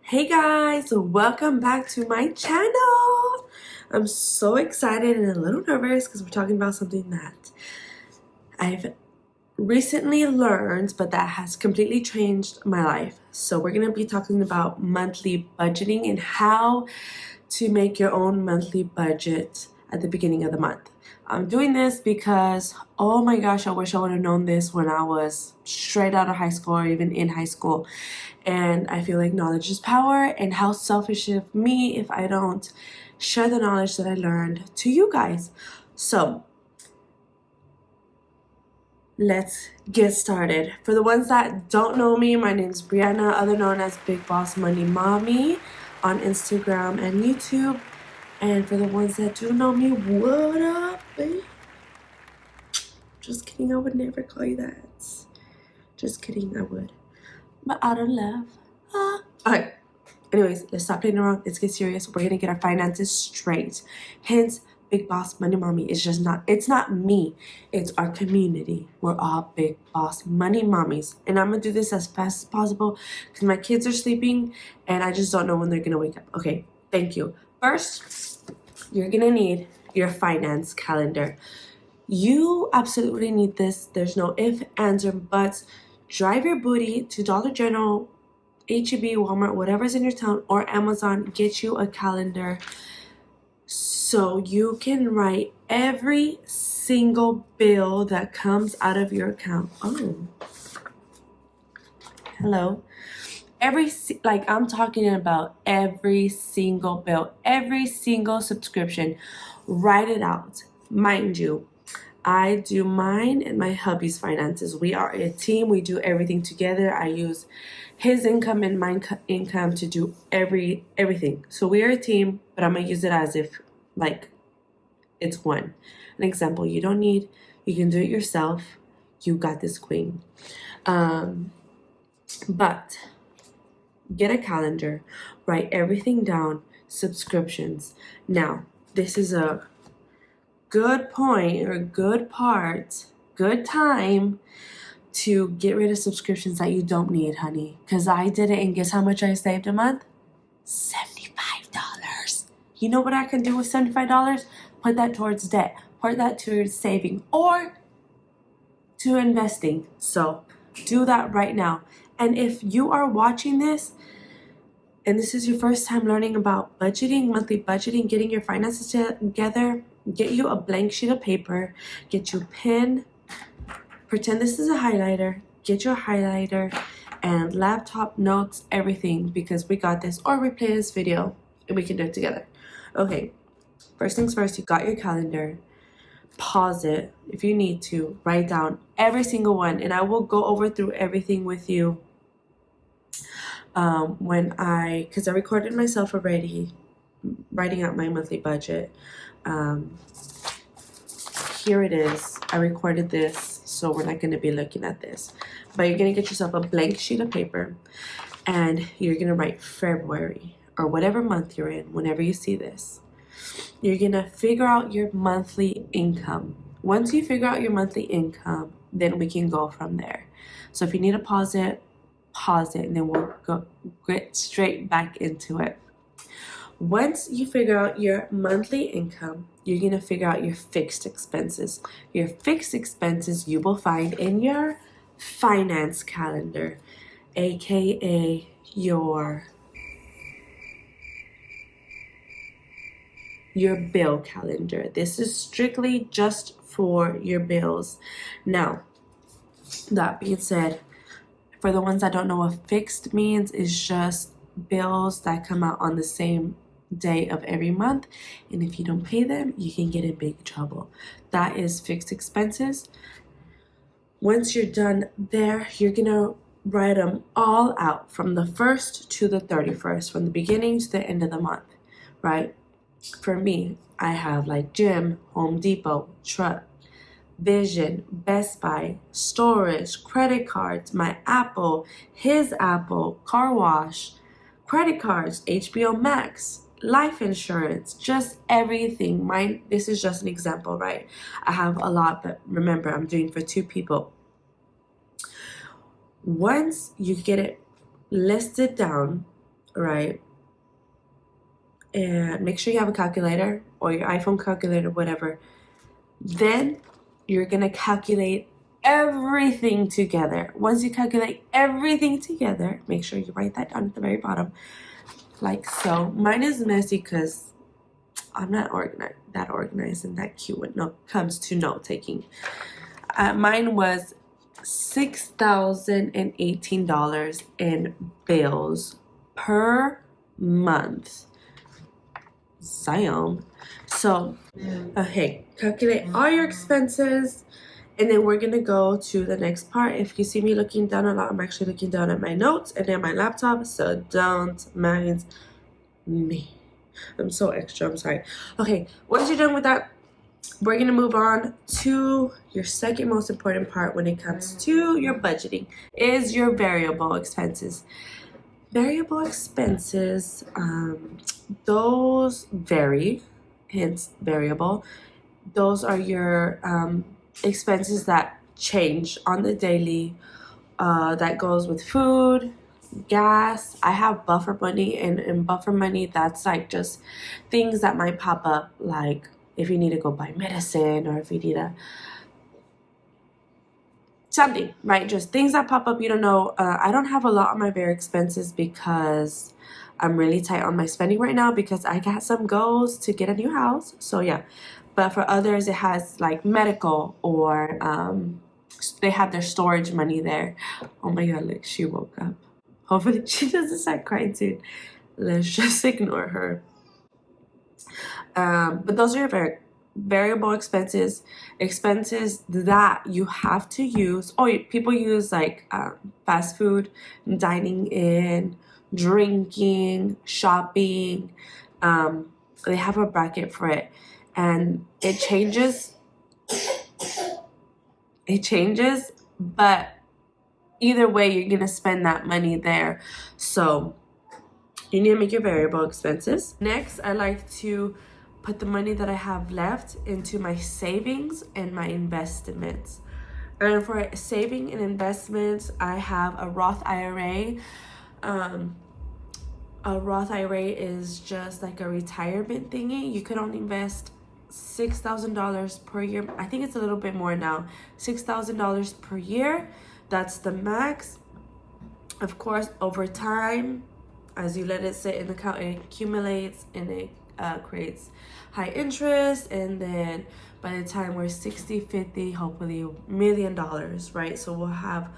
Hey guys, welcome back to my channel. I'm so excited and a little nervous because we're talking about something that I've recently learned, but that has completely changed my life. So we're going to be talking about monthly budgeting and how to make your own monthly budget at the beginning of the month. I'm doing this because, oh my gosh, I wish I would have known this when I was straight out of high school or even in high school. And I feel like knowledge is power, and how selfish of me if I don't share the knowledge that I learned to you guys. So let's get started. For the ones that don't know me, my name is Brianna, other known as Big Boss Money Mommy on Instagram and YouTube. And for the ones that do know me, what up, babe? Just kidding, I would never call you that. Just kidding, I would. But out of love. Okay. Anyways, let's stop playing around. Let's get serious. We're gonna get our finances straight. Hence, Big Boss Money Mommy. It's not me. It's our community. We're all Big Boss Money Mommies. And I'm gonna do this as fast as possible because my kids are sleeping and I just don't know when they're gonna wake up. Okay, thank you. First, you're gonna need your finance calendar. You absolutely need this. There's no ifs, ands, or buts. Drive your booty to Dollar General, HEB, Walmart, whatever's in your town, or Amazon. Get you a calendar so you can write every single bill that comes out of your account. Oh, hello. I'm talking about every single bill, every single subscription. Write it out. Mind you, I do mine and my hubby's finances. We are a team. We do everything together. I use his income and my income to do everything. So we are a team, but I'm gonna use it as if like it's one. An example, you can do it yourself. You got this, queen. But get a calendar, write everything down, subscriptions. Now, this is a good point or good time to get rid of subscriptions that you don't need, honey. Because I did it, and guess how much I saved a month? $75. You know what I can do with $75? Put that towards debt. Put that towards saving or to investing. So do that right now. And if you are watching this and this is your first time learning about budgeting, monthly budgeting, getting your finances together, get you a blank sheet of paper, get you a pen, pretend this is a highlighter, get your highlighter and laptop notes, everything, because we got this. Or replay this video and we can do it together. Okay, first things first, you got your calendar. Pause it if you need to. Write down every single one, and I will go through everything with you because I recorded myself already writing out my monthly budget. Here it is. I recorded this, so we're not going to be looking at this, but you're going to get yourself a blank sheet of paper and you're going to write February or whatever month you're in. Whenever you see this, you're going to figure out your monthly income. Once you figure out your monthly income, then we can go from there. So if you need to pause it, and then we'll get straight back into it. Once you figure out your monthly income, you're going to figure out your fixed expenses. Your fixed expenses you will find in your finance calendar, aka your bill calendar. This is strictly just for your bills. Now, that being said, for the ones that don't know what fixed means, is just bills that come out on the same day of every month, and if you don't pay them, you can get in big trouble. That is fixed expenses. Once you're done there, you're gonna write them all out from the 1st to the 31st, from the beginning to the end of the month, right? For me, I have like gym, Home Depot, truck, Vision, Best Buy, storage, credit cards, my Apple, his Apple, car wash, credit cards, HBO Max, life insurance, just everything. This is just an example, right? I have a lot, but remember, I'm doing for 2 people. Once you get it listed down, right? And make sure you have a calculator or your iPhone calculator, whatever. Then you're gonna calculate everything together. Once you calculate everything together, make sure you write that down at the very bottom, like so. Mine is messy because I'm not that organized and that cute when it comes to note taking. Mine was $6,018 in bills per month. Zion. So, okay, calculate all your expenses, and then we're gonna go to the next part. If you see me looking down a lot, I'm actually looking down at my notes and then my laptop, so don't mind me. I'm so extra, I'm sorry. Okay, once you're done with that, we're gonna move on to your second most important part when it comes to your budgeting, is your variable expenses. Variable expenses, those vary, hence variable. Those are your expenses that change on the daily. That goes with food, gas. I have buffer money, and in buffer money, that's like just things that might pop up, like if you need to go buy medicine or if you need a something, right? Just things that pop up, you don't know. I don't have a lot on my very expenses because I'm really tight on my spending right now because I got some goals to get a new house. So yeah, but for others, it has like medical or they have their storage money there. Oh my God, look, she woke up. Hopefully she doesn't start crying soon. Let's just ignore her. But those are your variable expenses that you have to use. People use like fast food, dining in, drinking, shopping. They have a bracket for it, and it changes, but either way you're gonna spend that money there. So you need to make your variable expenses. Next, I like to put the money that I have left into my savings and my investments. And for saving and investments, I have a Roth IRA. A Roth IRA is just like a retirement thingy. You can only invest $6,000 per year. I think it's a little bit more now. $6,000 per year. That's the max. Of course, over time, as you let it sit in the account, it accumulates and it creates high interest, and then by the time we're 60, 50, hopefully $1 million, right? So we'll have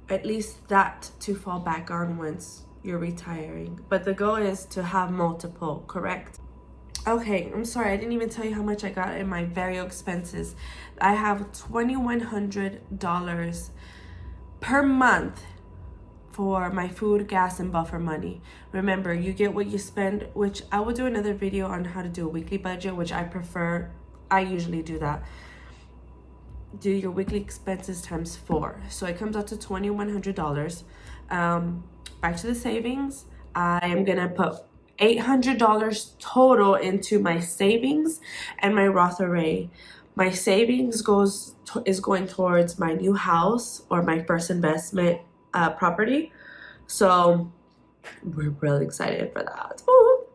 at least that to fall back on once you're retiring. But the goal is to have multiple, correct? Okay, I'm sorry, I didn't even tell you how much I got in my variable expenses. I have $2,100 per month for my food, gas, and buffer money. Remember, you get what you spend, which I will do another video on how to do a weekly budget, which I prefer. I usually do that. Do your weekly expenses times 4. So it comes out to $2,100. Back to the savings. I am gonna put $800 total into my savings and my Roth IRA. My savings is going towards my new house or my first investment property. So we're really excited for that. Ooh.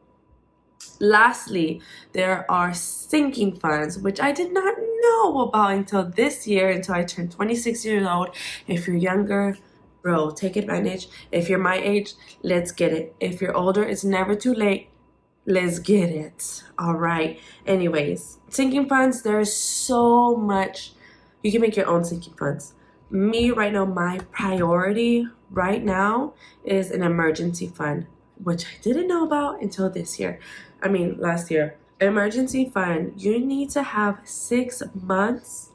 Lastly, there are sinking funds, which I did not know about until this year, until I turned 26 years old. If you're younger, bro, take advantage. If you're my age, let's get it. If you're older, it's never too late. Let's get it. All right. Anyways, sinking funds, there's so much. You can make your own sinking funds. Me right now, my priority right now is an emergency fund, which I didn't know about until last year. Emergency fund, you need to have 6 months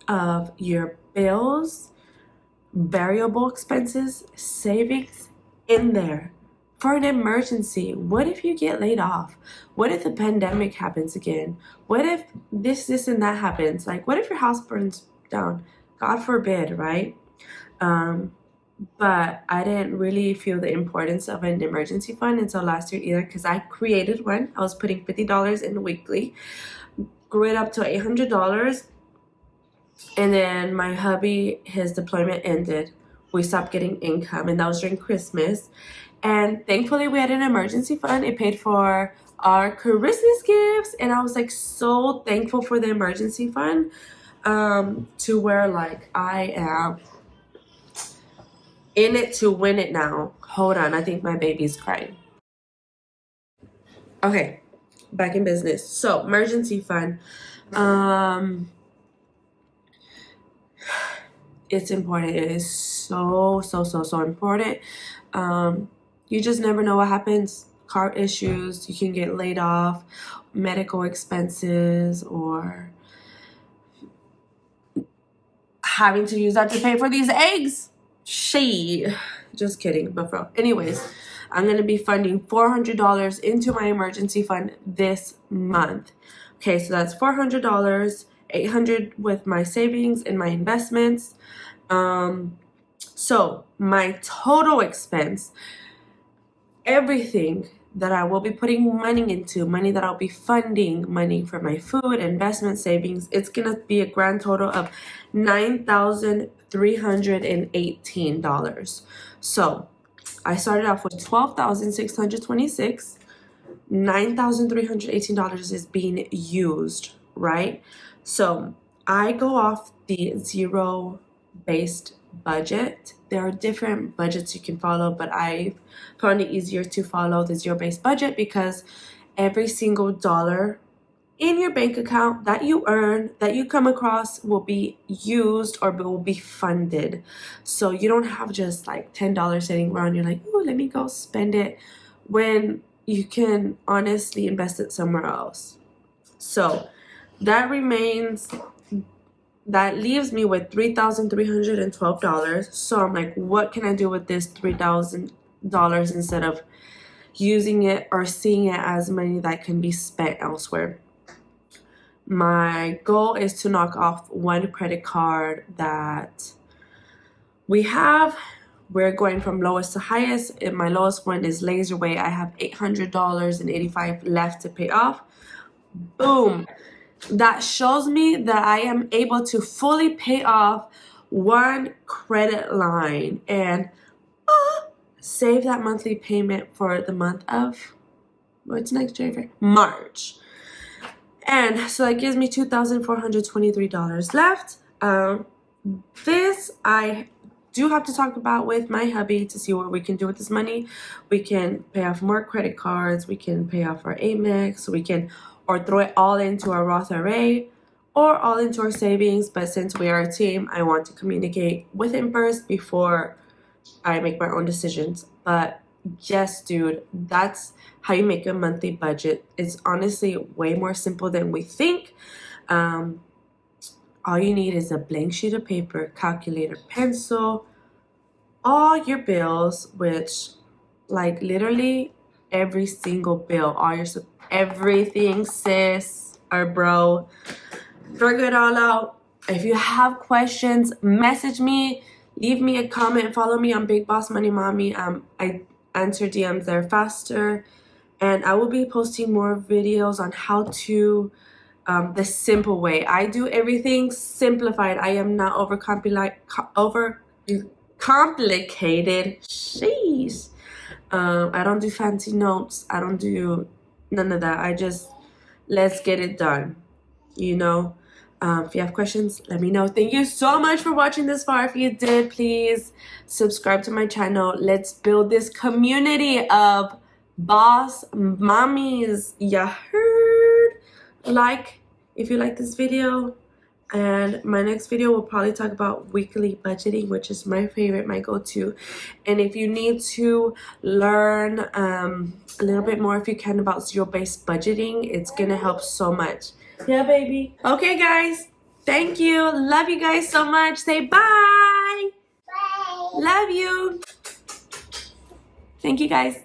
of your bills, variable expenses, savings in there for an emergency. What if you get laid off? What if the pandemic happens again? What if this and that happens? Like, what if your house burns down? God forbid, right? But I didn't really feel the importance of an emergency fund until last year either, because I created one. I was putting $50 in weekly, grew it up to $800, and then my hubby, his deployment ended. We stopped getting income, and that was during Christmas. And thankfully we had an emergency fund. It paid for our Christmas gifts, and I was like so thankful for the emergency fund, to where like I am in it to win it now. Hold on, I think my baby's crying. Okay, back in business. So emergency fund, it's important. It is so important. You just never know what happens. Car issues, you can get laid off, medical expenses, or having to use that to pay for these eggs. Just kidding, but for anyways, I'm gonna be funding $400 into my emergency fund this month. Okay, so that's $400, $800 with my savings and my investments. So my total expense, everything that I will be putting money into, money that I'll be funding, money for my food, investment, savings, it's gonna be a grand total of $9,318. So I started off with $12,626. $9,318 is being used, right? So I go off the zero-based budget. There are different budgets you can follow, but I found it easier to follow the zero-based budget because every single dollar in your bank account that you earn, that you come across, will be used or will be funded. So you don't have just like $10 sitting around, you're like, oh, let me go spend it, when you can honestly invest it somewhere else. So that leaves me with $3,312. So I'm like, what can I do with this $3,000 instead of using it or seeing it as money that can be spent elsewhere? My goal is to knock off one credit card that we have. We're going from lowest to highest. And my lowest one is Laserway. I have $800.85 left to pay off. Boom. That shows me that I am able to fully pay off one credit line and save that monthly payment for the month of, what's next, January? March. And so that gives me $2,423 left. This I do have to talk about with my hubby to see what we can do with this money. We can pay off more credit cards. We can pay off our Amex. We can, or throw it all into our Roth IRA or all into our savings. But since we are a team, I want to communicate with him first before I make my own decisions. But yes, dude, that's how you make a monthly budget. It's honestly way more simple than we think. All you need is a blank sheet of paper, calculator, pencil, all your bills, which like literally every single bill, all your everything, sis or bro, figure it all out. If you have questions, message me, leave me a comment, follow me on Big Boss Money Mommy. I answer DMs there faster, and I will be posting more videos on how to the simple way. I do everything simplified. I am not overcomplicated. Sheesh. I don't do fancy notes. I don't do none of that. I just, let's get it done, you know. If you have questions, let me know. Thank you so much for watching this far. If you did, please subscribe to my channel. Let's build this community of boss mommies. You heard? Like if you like this video, and my next video will probably talk about weekly budgeting, which is my favorite, my go-to. And if you need to learn a little bit more, if you can, about zero-based budgeting, it's gonna help so much. Yeah, baby. Okay, guys, thank you. Love you guys so much. Say bye. Bye. Love you. Thank you, guys.